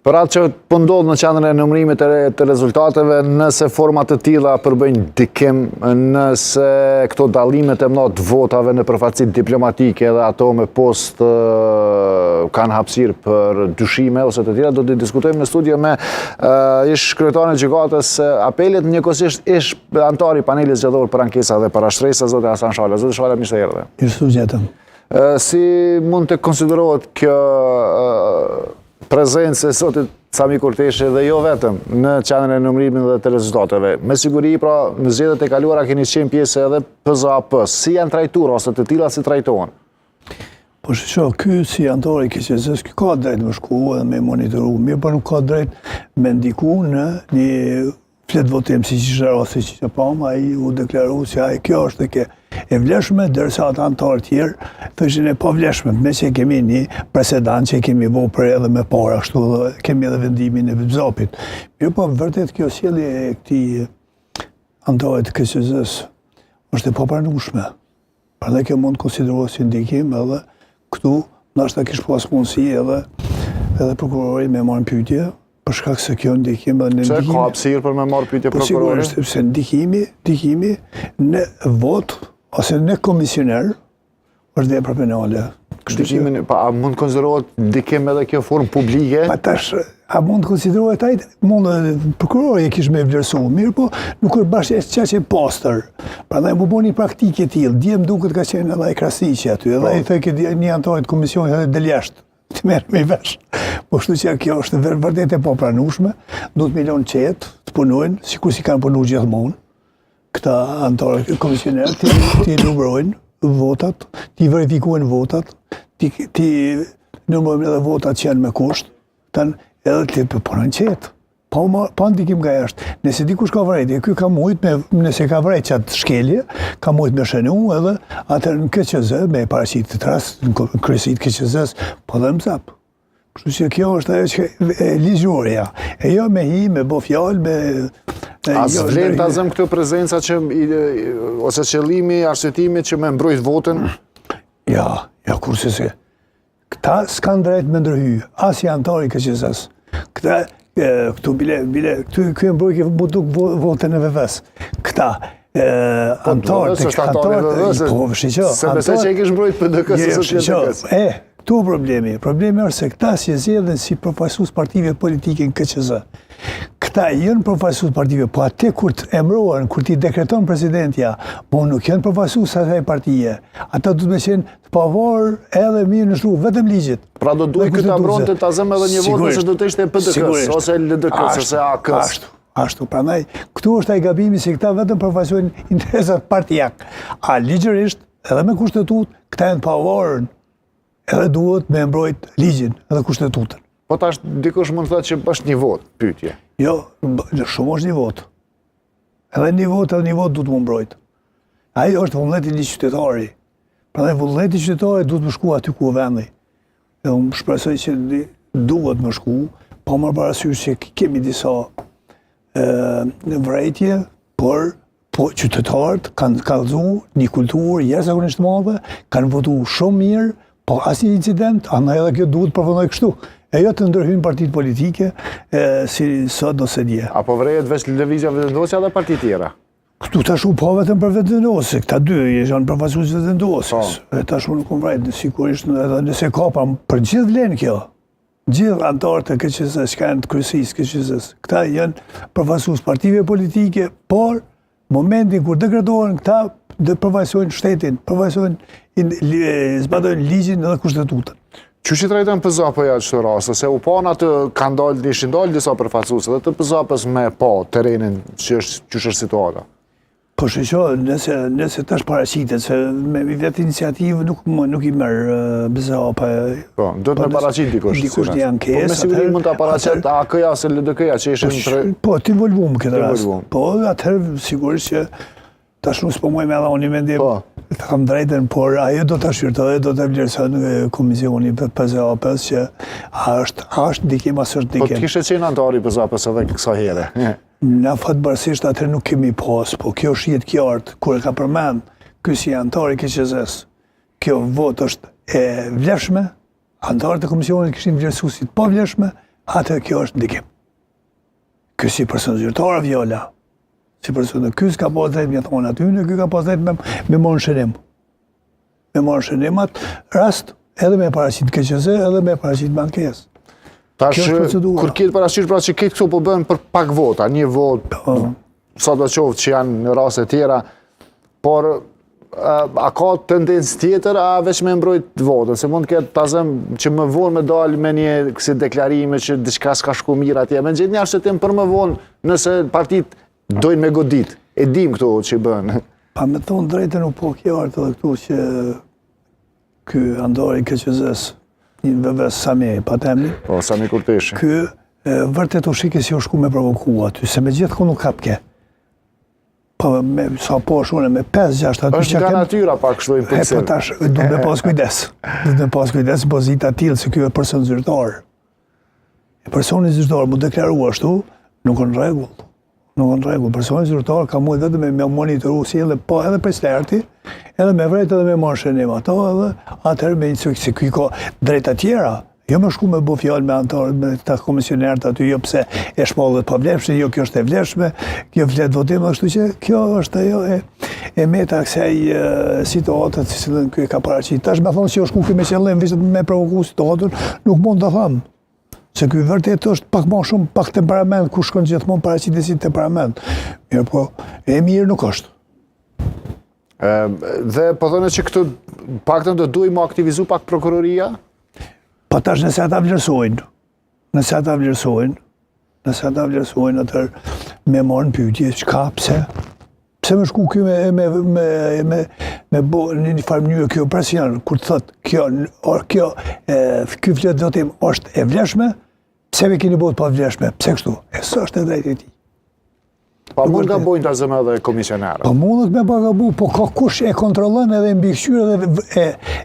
Për atë që pëndodhë në qendrën e numërimit të rezultateve, nëse format të tilla përbëjnë dikim, nëse këto dallimet e mëdha të votave në përfaqësi diplomatike dhe ato me post kanë hapësirë për dyshime ose të tjera, do të diskutojmë në studio me ish kryetarin e gjykatës Apelit, njëkohësisht ish antar i panelit zgjedhor për ankesa dhe parashtresa, zoti Hasan Shala. Zoti Shala, mirë se erdhe. Mirëmëngjes. Si mund të konsiderohet kjo prezencë e sotit Sami Kurteshi dhe jo vetëm në qendrën e numërimit dhe të rezultateve? Me siguri, pra, në zgjedhjet e kaluara keni qenë pjesë edhe PZAP-s. Si janë trajtuar ose të tilla si trajtohen? Po shoh, ky si antar i KQZ-s ka drejt me shku edhe me monitoru, mirë po nuk ka drejt me ndiku në një flet votim si që rasti që pam, ai u deklaru se ai kjo është e vleshme, dërsa ata antarë tjerë thëshin e pa vleshme, me që kemi një presedant që kemi bo për edhe me para, kështu dhe kemi edhe vendimin e PZAP-it. Mirë po, vërtet kjo sjellje e këtij antarit të KQZ-s është e papranueshme. Prandaj kjo mund konsiderohet si ndikim edhe këtu, ndoshta kish pas mundësi edhe prokurori me marrë pyetje, për shkak se kjo ndikim edhe në ndikimi. Pse ka hapësirë për me marrë pyetje prokurori? Sigurisht, sepse ndikimi në vot ose në komisioner është vepra penale. Ndikimin, a mund të konsiderohet ndikim edhe kjo formë publike? Pa tash, a mund të konsiderohet ai? Mund prokurori e kish me vlerësu, mirë po nuk është bashkë çaqe poster. Prandaj më bëni praktikë të tillë. Djem duket ka qenë edhe ai Krasiqi aty, edhe ai thoi që një antar të komisionit edhe del jashtë. Të merr me vesh. Po kështu që kjo është vërtet e papranueshme, duhet me lënë qetë të punojnë, sikur si kanë punuar gjithmonë. Këta antarë komisioner ti numërojnë votat, ti verifikojnë votat, ti numërojnë edhe votat që janë me kusht, edhe ti punojnë qetë. Pa ndikim nga jashtë. Nëse dikush ka vërejtje, ky ka mujt nëse ka vërejt qatë shkelje, ka mujt me shënu edhe atër në KQZ, me paraqit të rast, në kryesit KQZ-s, po dhe më zap. Kështu që kjo është ajo që ligjorja. E jo me hi, me bo fjallë, me... As vlen ta zëm këtë prezenca që, ose qëllimi, arsyetimi që me mbrojt votën? Ja, kurse se. Këta s'kan drejt me ndërhy, as i antari KQZ-s. Këtu këtu e mbrojtje buduk votën e VVS. Këta antarë po shqyqo. Se besoj që e kish mbrojt PDK-s ose PDK-s. Këtu problemi. Problemi është se këta si zgjedhen si përfaqësues partive politike në KQZ. Këta janë përfaqësues partive, po atë kur të emërohen, kur ti dekreton presidentja, po nuk janë përfaqësues asaj partie. Ata duhet të qenë të pavarur edhe mirë në shkruaj vetëm ligjit. Pra do duhet këtë ambronte ta zëm edhe një vot nëse do të ishte PDK-s ose LDK-s ose AK-s. Ashtu, prandaj këtu është ai gabimi se këta vetëm përfaqësojnë interesat partijak. A ligjërisht, edhe me kushtetutë, këta janë të pavarur, edhe duhet me mbrojt ligjin edhe kushtetutën. Po tash dikush mund të thotë që është një vot, pyetje. Jo, shumë është një vot. Edhe një vot duhet më mbrojt. Ai është vullneti i qytetari. Prandaj vullneti i qytetarit duhet më shku aty ku vendi. Dhe unë shpresoj që duhet më shku, pa marrë parasysh që kemi disa vërejtje, por qytetarët kanë kallëzuar një kulturë jashtëzakonisht madhe, kanë votuar shumë mirë, po asnjë incident, andaj edhe kjo duhet përfundoj kështu. E jo të ndërhyjnë partitë politike si sot ose dje. Apo vrejet veç lëvizja vendosja dhe parti tjera? Këtu tashu po vetëm për vendosje, këta dy janë përfaqësues të vendosjes. Tashu nuk vrejt, sigurisht edhe nëse ka për gjithë vlen kjo. Gjithë antarët e KQZ-s që janë të kryesisë KQZ-s, këta janë përfaqësues partive politike, por momentin kur dekretohen këta përfaqësojnë shtetin, zbatojnë ligjin edhe kushtetutën. Që që trajtojnë PZAP-ja qëto rast, se u pana të kanë ishin dalë disa përfaqësues dhe të PZAP-s me pa terenin që është situata? Po shqo, nëse tash paraqitet, se me vetë iniciativë nuk i merë BZAP. Po, do të me paraqit dikush. Dikush një ankesë. Po me siguri mund të paraqet AK-ja ose LDK-ja që ishin... Po, të involvum këtë rast. Po, atëherë sigurisht që tash nuk s'po muj me dha unë një mendim, të kam drejten, por ajo do të shqyrtoj, do të vlerëson komisioni për PZAP-s që është ndikim, asë është ndikim. Po të kishe qenë antari PZAP-s edhe kësa here? Në fatëbërësisht atër nuk kemi pas, po kjo është jetë kjartë, kur e ka përmend, kjo si antari KQZ-s, kjo vot është e vlefshme, antarët e komisionit kishin vlerësuesit po vlefshme, atë kjo është ndikim. Ky si person zyrtar vjola. Si person ky s'ka pas drejt me thonë aty, ky ka pas drejt me marrë shënim. Me marrë shënim atë rast edhe me paraqit KQZ edhe me paraqit me ankesë. Tash, kur këtë parasysh pra që këtë këtu po bëhen për pak vota, një vot, sa do qoftë që janë në raste tjera, por a ka tendencë tjetër, a veç me mbrojt votën, se mund të ketë tazëm që më vonë me dalë me një kësi deklarime që diçka s'ka shku mirë atje, me gjithë një arsyetim për më vonë nëse partit dojnë me godit, e dim këto që i bënë. Pa me thonë drejtën u po kjartë edhe këtu që ky andori KQZ-s, një veves Sami, pa temni. Po, Sami Kurteshi. Ky vërtet u shike si u shku me provoku aty, se me gjithë kënu kapke. Po, sa po shune, me 5-6 aty është nga natyra pak kështu impulsiv. Po tash, du me pas kujdes. Du me pas kujdes në pozita tillë se ky është person zyrtar. Personi zyrtar mu deklaru ashtu, nuk në rregull. Nuk në rregull. Personi zyrtar ka mujtë vetëm me monitoru si edhe po edhe prej slerti, edhe me vrejt edhe me marrë shënim ato, edhe atëherë me një se ky ka drejta tjera. Jo më shku me bo fjallë me antarët, me ta komisionerët aty, jo pse e shpallet pa vlefshme, jo kjo është e vlefshme, kjo vlet votim, ashtu që kjo është ajo e meta kësaj situatët si cilën kjo ka paraqit. Tash me thonë që jo shku kjo me qëllim, vishët me provoku situatën, nuk mund të thamë. Se kjo vërtet është pak ma shumë, pak temperament, ku shkon gjithmonë paraqit si temperament. Mirë po, e mirë nuk është. Dhe po thënë që këtu paktën do duhet më aktivizu pak prokuroria? Pa tash nëse ata vlerësojnë, atër me marrë në pyetje, qka, pse? Pse me shku kjo me bo një farë mënyrë kjo presion, kur të thotë kjo flet votim është e vleshme, pse me keni bot pa vleshme, pse kështu? E së është e drejtë e ti. Pa mund nga bojnë të zëmë edhe komisionerë? Pa mundet me pagabu, po ka kush e kontrollon edhe mbikëqyr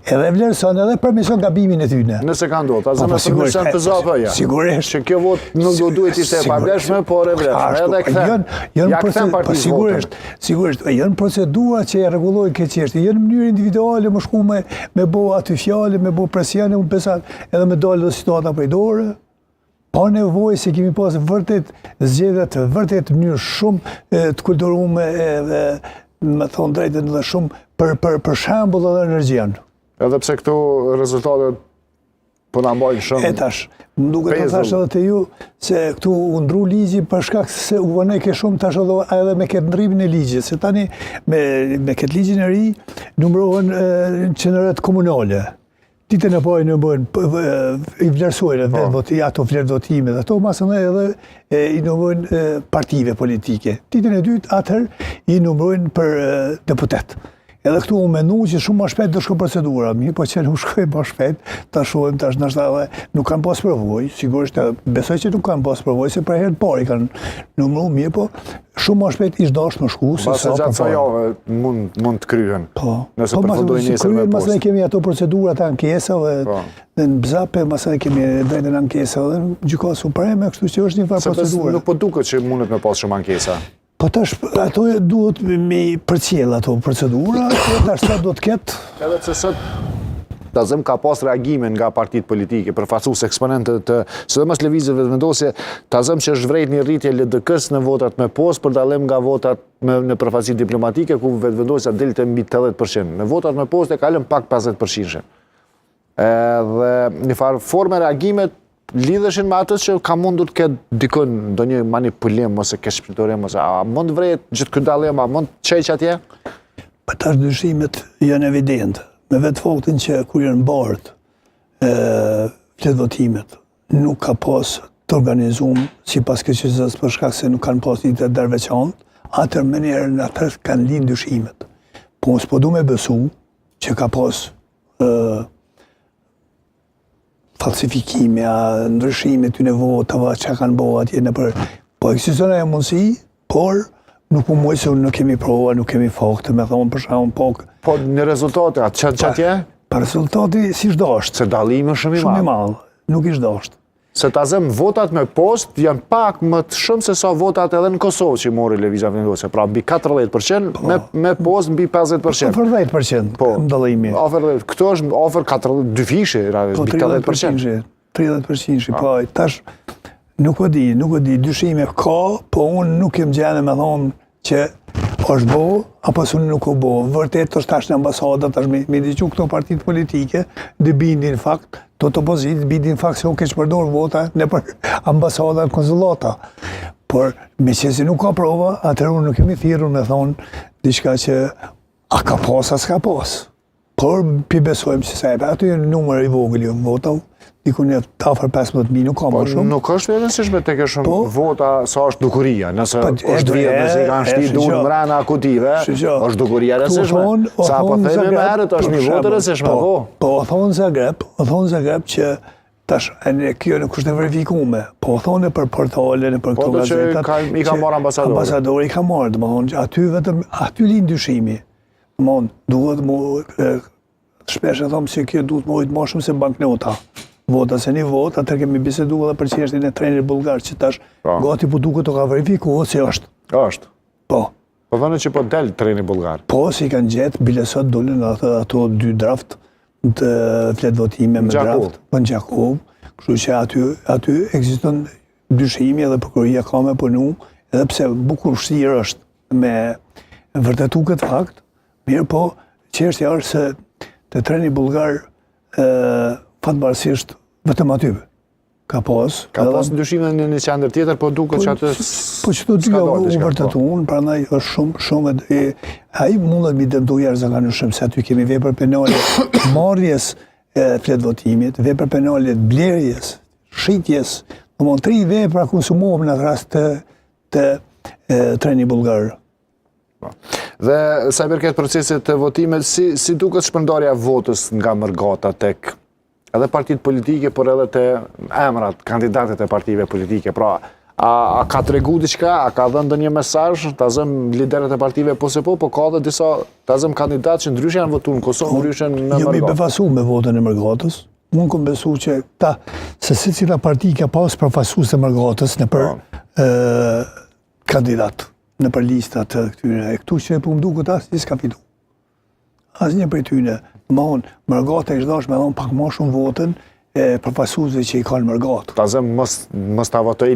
edhe vlerëson edhe permision gabimin e tyne. Nëse ka ndodhë, ta zëmë permision të zapë, ja. Sigurisht. Që kjo vot nuk do duhet ishte e pavleshme, por e vleshme. Edhe këthem, ja këthem partisë votën. Sigurisht, janë procedura që e regulojnë këtë qeshtë, janë mënyrë individuale më shku me bo aty fjale, me bo presjane, unë pesat edhe me dalë dhe situata prej dore. Pa nevojë se kemi pas vërtet zgjedhjet vërtet në mënyrë shumë të kulturume me thonë drejtën dhe shumë për shembull edhe energjian. Edhe pse këto rezultatet po na mbajnë shumë. E tash, më duket të thash edhe te ju se këtu u ndru ligji për shkak se u vënë ke shumë tash edhe me këtë ndrimin e ligjit, se tani me këtë ligjin e ri numërohen qendrat komunale. Ditën e parë në bëjnë i vlerësojnë ato vlerë votimet, ato masën edhe i numërojnë partive politike. Ditën e dytë atëherë i numërojnë për deputet. Edhe këtu u menu që shumë më shpejt do shko procedura. Mi, po që nuk shkoj më shpejt, ta shohim tash nështë edhe nuk kanë pas përvoj, sigurisht besoj që nuk kanë pas përvoj, se për herë parë i kanë numëru mirë, po shumë më shpejt ishtë dashtë më shku. Basë gjatë sa jave mund të kryhen, nëse përfundoj njësër me post. Masë ne kemi ato procedurat ankesave, dhe në Bzape, masë ne kemi drejtën ankesave, dhe gjykatë supreme, kështu që është një farë procedura. Nuk po duket që mundet me pas shumë ankesa. Po tash, ato duhet me përcjell ato procedura, tash sa do të ketë. Edhe pse sot Tazëm ka pas reagimin nga partitë politike, përfaqësues eksponentët të sidomos lëvizjeve vendosje, Tazëm që është vërejt një rritje LDK-s në votat me postë për dallim nga votat në përfaqësi diplomatike ku vendosja delte mbi 80%. Në votat me postë e kalën pak 50%. Dhe një farë forme reagimet lidheshin me atës që ka mundur të ketë dikën ndonjë manipulim ose keshpërdorim ose a mund vret gjithë ky dallim, a mund çeq atje? Po tash dyshimet janë evidente. Me vetë faktin që kur janë mbartë flet votimet, nuk ka pas të organizuar sipas KQZ-s për shkak se nuk kanë pas një të veçantë, atëherë më njëherë në atër kanë lind dyshimet. Po s'po du me besu që ka pas falsifikime, ndryshime të në votave, që kanë bo atje në për... Po ekziston e mundësi, por nuk po muaj se nuk kemi prova, nuk kemi fakte, me thonë për shkakun pak. Po në rezultate, atë që atje? Pa rezultati si shdasht. Se dallimi shumë i madh. Shumë i madh, nuk i shdasht. Se Tazëm votat me post janë pak më të shumë se sa votat edhe në Kosovë që i mori lëvizja vendosje. Pra mbi 40%, me post mbi 50%. Ofër 10% në dallimi. Ofër 10%. Këto është ofër 42 fishi, mbi 80%. 30%, po tash Nuk e di, dyshime ka, po unë nuk jem gjene me thonë që është bo, apo së nuk o bo. Vërtet është tash në ambasadat, tash me diqu këto partit politike, dhe bindin fakt, të opozit, bindin fakt se o keq përdor vota në për ambasadat konsulata. Por, me që si nuk ka prova, atër unë nuk kemi thirur me thonë diçka që a ka pas, a s'ka pas. Por, pi besojmë që sajpe, aty e në numër i vogël jo vota, dikun e tafër 15.000, nuk ka më shumë. Nuk është rëndësishme të ke shumë vota sa është dukuria, nëse është vjetë, nëse i kanë shti dunë mrena akutive, është dukuria rëndësishme. Sa po thejme me herët, është një votë rëndësishme, po? Po, o thonë Zagreb që tash, kjo nuk është e verifikume, po o thonë për portale, për këto gazetat. Po që i ka marrë ambasadori. Ambasadori i ka marrë, dhe më thonë, aty linë dyshimi. Dhe më thonë, duhet më, shpesh e thomë se kjo duhet më ujtë më shumë se banknota. Vota se një vot, atër kemi bisedu edhe për çështjen e trenit bulgar, që tash gati po duket të ka verifikuar se është. Është? Po. Po thënë që po del treni bulgar? Po, si kanë gjetë, bile sot dolën ato 2 draft të fletë votime me draft. Po në Gjakov. Kështu që aty ekziston dyshimi edhe prokuroria ka me punu, edhe pse bukur vështirë është me vërtetu këtë fakt, mirë po, çështja është se të treni bulgar fatbarësisht vetëm aty ka pas. Ka pas ndryshime në një qendër tjetër, po duket që atë po që të dyja u vërtetuan, prandaj është shumë ai mundet mi dëmtu jashtëzakonisht se aty kemi vepër penale marrjes fletë votimit, vepër penale blerjes, shitjes, domethënë 3 vepra konsumohen në rast të treni bulgar. Dhe sa i përket procesit të votimit, si duket shpërndarja votës nga Mërgata tek edhe partitë politike, por edhe të emrat, kandidatet e partive politike. Pra, a ka tregu diçka, a ka dhënë ndonjë mesazh, ta zëm liderët e partive po se po ka edhe disa ta zëm kandidatë që ndryshe janë votuar në Kosovë, ndryshe në Mërgatë. Jo, mi befasuar me votën e Mërgatës. Unë kam besuar që se secila parti ka pas përfaqësues të Mërgatës në për kandidat, në për listat të këtyre. E këtu që po më duket asnjë s'ka fitu. Asnjë prej tyre. Mërgata ishtë dash me dhonë pak ma shumë votën përfaqësuesve që i kanë Mërgatë. Ta zëm mos ta votoj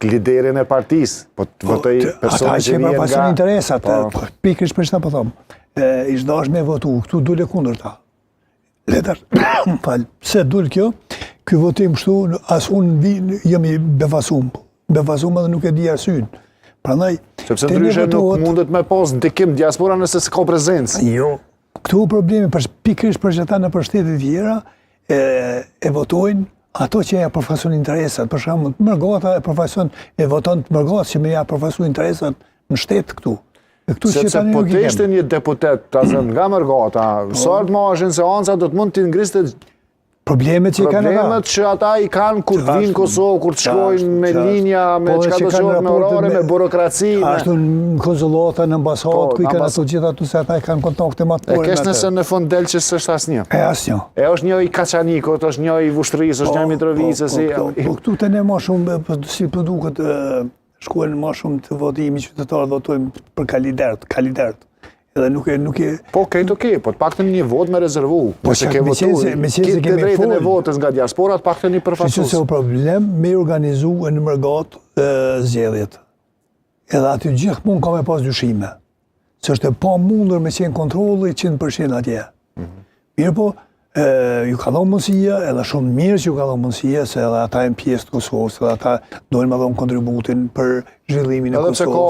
liderin e partisë, po të votoj personin që vjen nga... Ata që përfaqëson interesat, pikrish për çfarë po them. Ishtë dash me votu, këtu dule kundër ta. Letar, pse dul kjo? Ky votim kështu, as unë jam i befasum edhe nuk e di arsyn. Prandaj, sepse ndryshe nuk mundet me pas ndikim diaspora nëse s'ka prezencë. Jo. Këtu problemi pikërisht për që ata në shtetet tjera e votojnë ato që ja përfaqëson interesat. Për shembull, Mërgata e voton të Mërgatës që më ja përfaqëson interesat në shtet këtu. Sepse po të ishte një deputet ta zënë nga Mërgata, sa të marrëshin seanca do të mund të ngristë problemet që i kanë ata. Problemet që ata i kanë kur të vinë Kosovë, kur të shkojnë me linja, me çka do shohin me orare, me burokraci. Ashtu në konsullata, në ambasadë, ku i kanë ato gjitha tu se ata i kanë kontakte më të forta. E kesh nëse në fund del që s'është asnjë. Asnjë. E është një i Kaçanikut, është një i Vushtrrisë, është një i Mitrovicës. Po këtu të ne më shumë, si po duket, shkojnë më shumë të votimi qytetarë votojnë për kalidert. Edhe nuk e... Po, okej, po të paktën një vot me rezervu. Po se ke votu, kitë të drejtën e votës nga diaspora, të paktën një përfaqësues. Që se o problem me organizu në Mërgatë zgjedhjet. Edhe aty gjithmonë ka me pas dyshime. Se është e pa mundur me qenë kontrolli 100% atje. Mirë po, ju ka dhonë mundësia, edhe shumë mirë që ju ka dhonë mundësia, se edhe ata e në pjesë të Kosovës, edhe ata dojnë me dhonë kontributin për zhvillimin e Kosovës. Edhe pse ka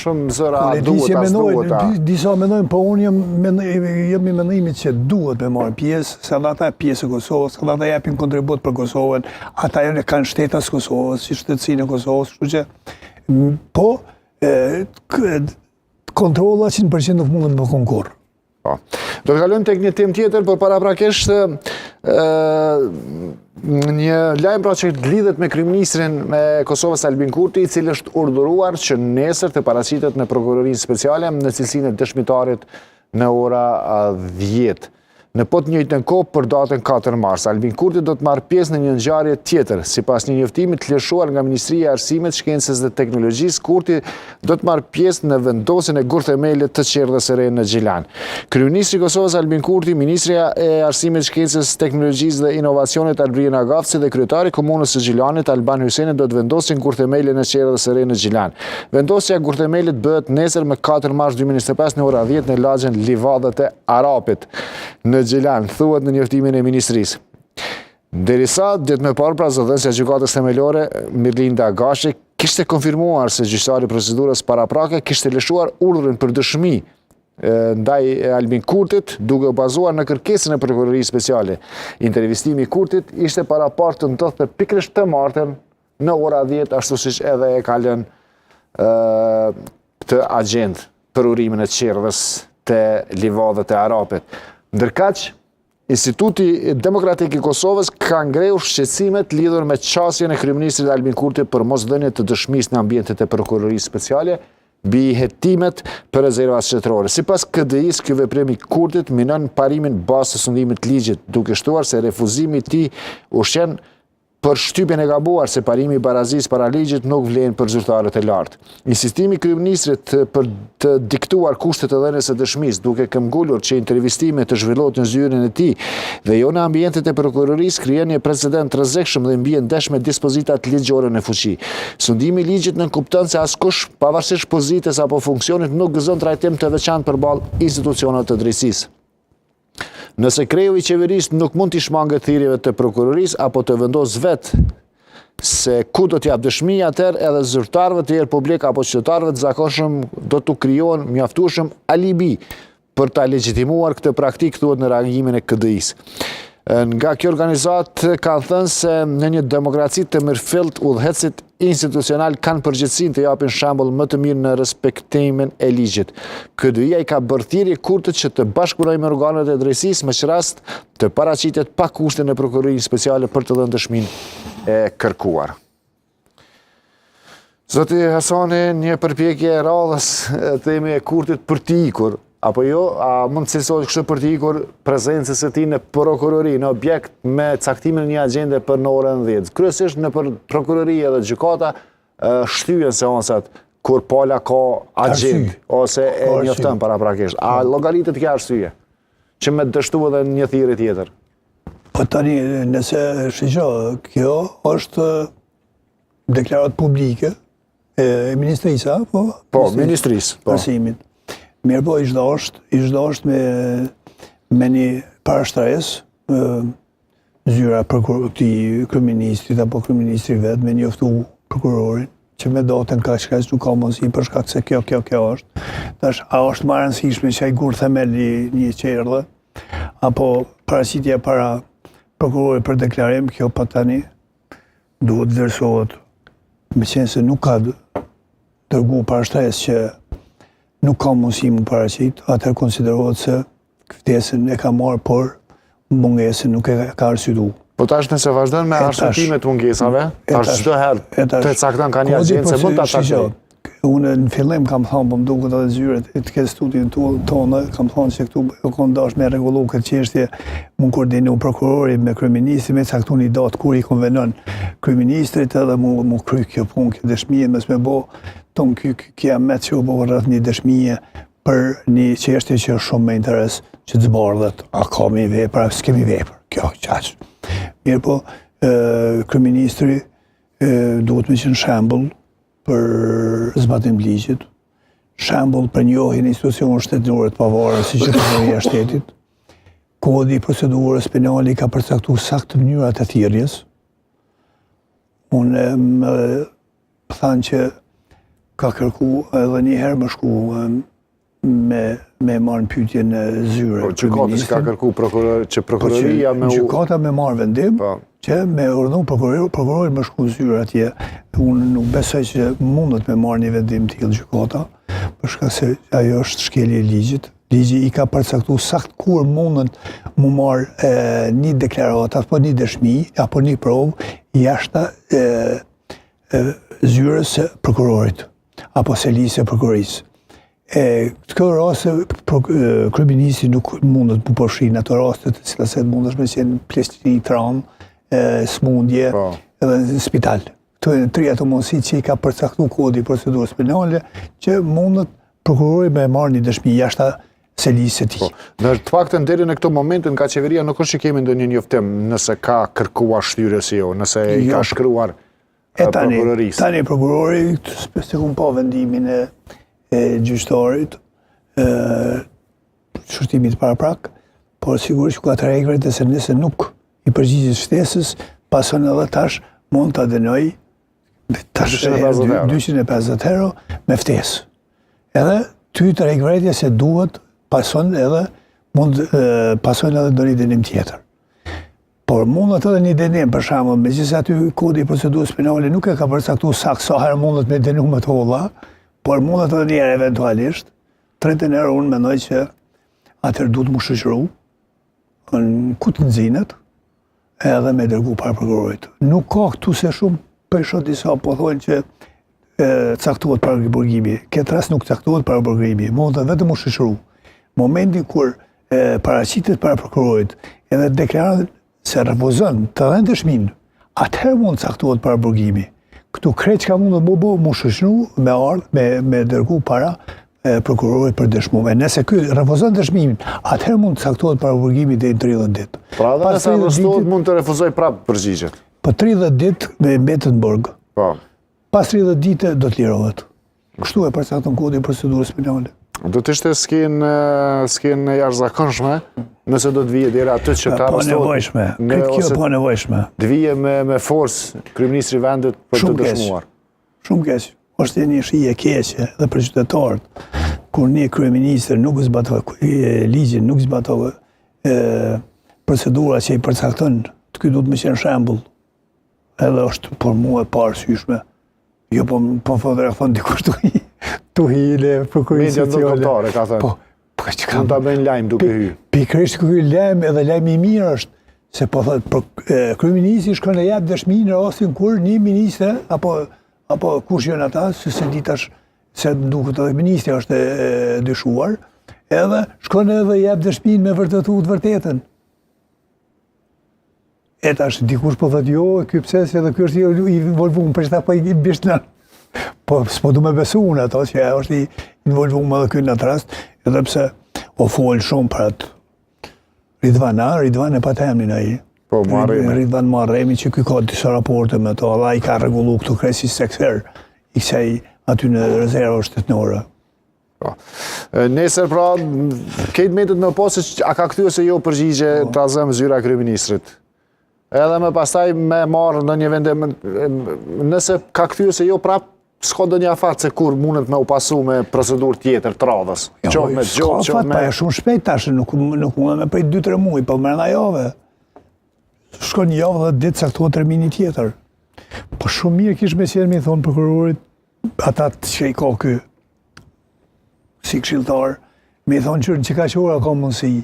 shumë zëra duhet. Disa menojnë, po unë jam i menimit që duhet me marrë pjesë, se edhe ata e pjesë e Kosovës, edhe ata japin kontribut për Kosovën, ata janë kanë shtetas Kosovës, si shtetësinë e Kosovës, kështu që, po, kontrolla 100% nuk mundet me konkurrë. Do të kalojmë tek një temë tjetër, por paraprakisht një lajm pra që lidhet me kryeministrin e Kosovës Albin Kurti, i cili është urdhëruar që nesër të paraqitet në prokurorinë speciale në cilësinë e dëshmitarit në ora 10. Në po të njëjtën kohë për datën 4 mars, Albin Kurti do të marrë pjesë në një ngjarje tjetër. Sipas një njoftimi të lëshuar nga Ministria e Arsimit, Shkencës dhe Teknologjisë, Kurti do të marrë pjesë në vendosjen e gurthemelit të qerdhës së re në Gjilan. Kryeministri i Kosovës Albin Kurti, Ministria e Arsimit, Shkencës, Teknologjisë dhe Inovacionit Albin Agafci dhe kryetari i Komunës së Gjilanit Alban Hyseni do të vendosin gurthemelin e qerdhës së re në Gjilan. Vendosja e gurthemelit bëhet nesër me 4 mars 2025 në ora 10 në lagjen Livadët e Arapit në Gjilan, thuhet në njoftimin e Ministrisë. Derisa ditë më parë, pra zëdhënësja e gjykatës themelore Mirlinda Gashi kishte konfirmuar se gjyqtari i procedurës paraprake kishte lëshuar urdhrin për dëshmi ndaj Albin Kurtit, duke u bazuar në kërkesën e prokurorisë speciale. Intervistimi i Kurtit ishte para parë të ndodhte pikërisht të martën në ora 10, ashtu siç edhe e ka lënë këtë agjend për urimin e qerdhës të Livadët e Arapit. Ndërkaq, Instituti Demokratik i Kosovës ka ngrehur shqetësimet lidhur me qasjen e kryeministrit Albin Kurti për mosdhënie të dëshmisë në ambientet e prokurorisë speciale mbi hetimet për rezervat shtetërore. Sipas KDI-s, ky veprim i Kurtit minon parimin bazë të sundimit të ligjit, duke shtuar se refuzimi i tij ushqen për shtypjen e gabuar se parimi i barazisë para ligjit nuk vlen për zyrtarët e lartë. Insistimi i kryeministrit për të diktuar kushtet e dhënies së dëshmisë, duke këmbgulur që intervistimi të zhvillohet në zyrën e tij dhe jo në ambientet e prokurorisë, krijon një precedent të rrezikshëm dhe mbien ndesh me dispozitat ligjore në fuqi. Sundimi i ligjit nënkupton se askush, pavarësisht pozitës apo funksionit, nuk gëzon trajtim të veçantë përballë institucioneve të drejtësisë. Nëse kreu i qeverisë nuk mund t'i shmangët thirrjeve të prokurorisë apo të vendosë vetë se ku do t'jap dëshmi, atëherë edhe zyrtarëve të erë publik apo qytetarëve të zakonshëm do t'u krijohen mjaftueshëm alibi për ta legjitimuar këtë praktikë, thuhet në reagimin e KDI-s. Nga kjo organizatë kanë thënë se në një demokraci të mirëfillt udhëhecit institucional kanë përgjegjësinë të japin shembull më të mirë në respektimin e ligjit. KDI-ja i ka bërë thirrje Kurtit që të bashkëpunojë me organet e drejtësisë me rast të paraqitet pa kushte në prokurorisë speciale për të dhënë dëshminë e kërkuar. Zoti Hasani, një përpjekje e radhës themi e Kurtit për të ikur, apo jo, a mund të cilësohet kështu për të ikur prezencës së tij në prokurori, në objekt me caktimin e një agjende për në orën 10. Kryesisht në prokurori edhe gjykata shtyhen seancat kur pala ka agjend ose e njofton paraprakisht. A llogaritet kjo arsye që me dështu edhe një thirrje tjetër? Po tani, nëse shqyqo, kjo është deklarat publike e Ministrisë, po? Po, Ministrisë. Arsimit. Mirë po, ishtë është me një parashtres, zyra këtij kryeministrit apo kryeministri vetë, me njoftu prokurorin, që me datën ka shkaq nuk ka mundësi për shkak se kjo është. Tash, a është më e rëndësishme që ai gurthemeli një qerdhe, apo paraqitja para prokurorit për deklarim, kjo pa tani duhet vlerësohet, me qenë se nuk ka dërgu parashtres që nuk ka mundësi më paraqit, atëherë konsiderohet se ftesën e ka marrë, por mungesën nuk e ka arsyetuar. Po tash nëse vazhdon me arsyetimet të mungesave, tash çdo herë të cakton ka një agjendë se mund ta takojë. Unë në fillim kam thënë, po më duket edhe zyret e të studion tonë, kam thënë se këtu u kanë dash me rregullu këtë çështje, mund koordinu prokurori me kryeministrin, me caktuar një datë kur i konvenon kryeministrit edhe mu kry kjo punë, kjo dëshmie mes me bë ton kjo me që u bë rreth një dëshmie për një çështje që është shumë më interes që të zbardhet, a kemi vepër, a s'kemi vepër, kjo qaq. Mirë po, kryeministri duhet me qenë shembull për zbatim ligjit, shembull për njohjen e institucioneve shtetërore të pavarura si qeveria e shtetit. Kodi i procedurës penale ka përcaktuar saktë mënyrat e thirrjes. Unë më thanë që ka kërku edhe një herë më shku me marrë në pyetje në zyre. Po gjykata që ka kërku prokuroria me u... Gjykata me marrë vendim, që me urdhnu prokurori më shku zyre atje. Unë nuk besoj që mundet me marrë një vendim tillë gjykata, për shkak se ajo është shkelje e ligjit. Ligji i ka përcaktuar sakt kur mundet mu marrë një deklaratë apo një dëshmi apo një provë jashta zyrës së prokurorit apo selisë së prokurorisë. Të kjo raste, kryeministri nuk mundet të përfshin ato raste të cilat se mundesh me qenë pleshtri, traum, smundje, edhe në spital. Këto e tri ato mundësi që i ka përcaktuar kodi i procedurës penale që mundet prokurori me marrë një dëshmi jashtë selisë së tij. Në të paktën deri në këtë moment nga qeveria nuk është që kemi ndonjë njoftim nëse ka kërkuar shtyrje si jo, nëse i ka shkruar prokurorisë. Tani prokurori, se ku pa vendimin e gjyqtarit, shurtimit paraprak, por sigurisht ka të reglat se nëse nuk i përgjigjet shtesës, pason edhe tash mund të dënoj 250 euro me ftesë. Edhe ty të reglatja se duhet pason edhe ndonjë dënim tjetër. Por mundet edhe një dënim, për shembull, megjithëse aty kodi i procedurës penale nuk e ka përcaktuar saktë sa herë mundet me dënu me të holla, por mundet edhe një herë eventualisht, 30 euro unë mendoj që atëherë duhet mu shoqëru në ku të nxinet edhe me dërgu para prokurorit. Nuk ka këtu se shumë për shoh disa po thonë që caktohet para burgimi. Këtë rast nuk caktohet para burgimi, mund të vetëm u shoqëru. Momenti kur paraqitet para prokurorit edhe deklaron se refuzon të dhënë dëshminë, atëherë mund të caktohet para burgimi. Këtu krejt që ka mund të bëbo, mu shoqëru me ardhë, me dërgu para prokurorit për dëshmume. Nëse ky refuzon dëshmimin, atëherë mund të caktohet para burgimit deri në 30 ditë. Pra edhe nëse arrestohet mund të refuzoj prapë përgjigjet. Po 30 ditë me mbetet në burg. Pas 30 ditë do të lirohet. Kështu e përcakton kodi i procedurës penale. Do të ishte skenë jashtëzakonshme nëse do të vije deri aty që ka arrestuar. Po nevojshme. Kjo po nevojshme. Të vije me forcë kryeministri i vendit për të dëshmuar. Shumë keq. Është një shije keqe edhe për qytetarët. Kur një kryeministër nuk zbaton ligjin, nuk zbaton procedura që i përcakton, ky duhet më qenë shembull. Edhe është për mua e parësyeshme. Jo po fotografon dikush tu hile prokurisë sociale. Media ndërkombëtare ka thënë. Po që mund ta bëjnë lajm duke hyrë. Pikërisht ky lajm edhe lajmi i mirë është se po thotë kryeministri shkon e jap dëshminë në rastin kur një ministër apo kush janë ata, se di tash se duket edhe ministri është dyshuar, edhe shkon edhe jap dëshminë me vërtetuar të vërtetën. E tash dikush po thotë jo, ky pse se edhe ky është i involvuar, për çfarë po i bishna. Po s'po du me besu unë ato që është i involvuar edhe ky në atë rast, edhe pse o fol shumë për atë Ridvan e pa të emnin ai. Po Muharremi. Ridvan Muharremi që ky ka disa raporte me to, ai ka rregulluar këtu krejtësi sektor i kësaj aty në rezervë shtetërore. Nesër pra, këtë metet me posë a ka kthyer se jo përgjigje trazëm zyra e kryeministrit. Edhe me pastaj me marrë në një vendim, nëse ka kthyer se jo prap, s'ka ndonjë afat se kur mundet me u pasu me procedurë tjetër të radhës. Qoftë me gjob, qoftë me... Pa e shumë shpejt tash, nuk mundet me prej 2-3 muaj, po brenda jave. Shkon një javë dhe ditë caktohet termini tjetër. Po shumë mirë kish me qenë me thonë prokurorit, ata që i ka ky si këshilltar, me thonë që ka qora ka mundësi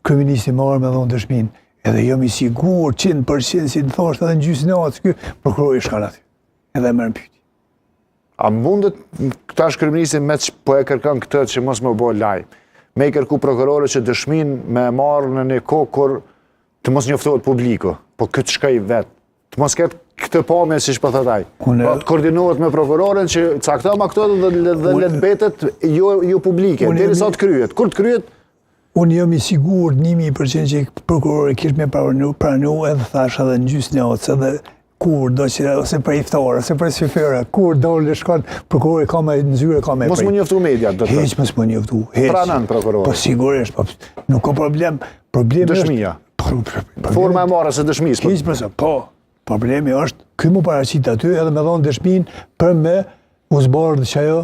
kryeministri marrë me dhonë dëshminë. Edhe jam i sigur 100% si të thosht edhe në gjysmë natës ky prokurori shkon aty. Edhe merr pyetje. A mundet tash kryeministri me që po e kërkon këtë që mos më bëj lajm, me i kërku prokurorët që dëshmin me marrë në një kohë kur të mos njoftohet publiku, po këtë shkoj vetë, të mos ketë këtë pamje siç po thot ai. Po të koordinohet me prokurorën që caktoma këto dhe le të mbetet jo publike, derisa të kryhet. Kur të kryhet unë jam i sigur 1000% që prokurori kish me pranu edhe thash edhe në gjysmë natës edhe kur do që ose për iftar ose për sifera, kur do le shkon prokurori ka me nzyre ka me. Mos më njoftu media do të. Hiç mos më njoftu. Pranon prokurori. Po sigurisht, po nuk ka problem. Problemi dëshmia. Forma e marrës së dëshmisë. Hiç pse. Po. Problemi është ky më paraqit aty edhe me dhon dëshminë për me u zbardh çajo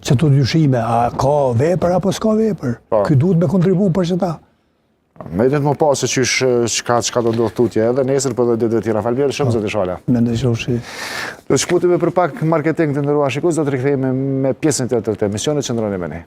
që të dyshime, a ka vepër apo s'ka vepër. Ky duhet me kontribu për çeta. Medet më pas se çka do ndodh tutje edhe nesër për dhe të tjera. Falënderoj shumë zoti Shala. Mendoj që do të shkputemi për pak marketing të nderuar shikues, do të rikthehemi me pjesën tjetër të emisionit. Qëndroni me ne.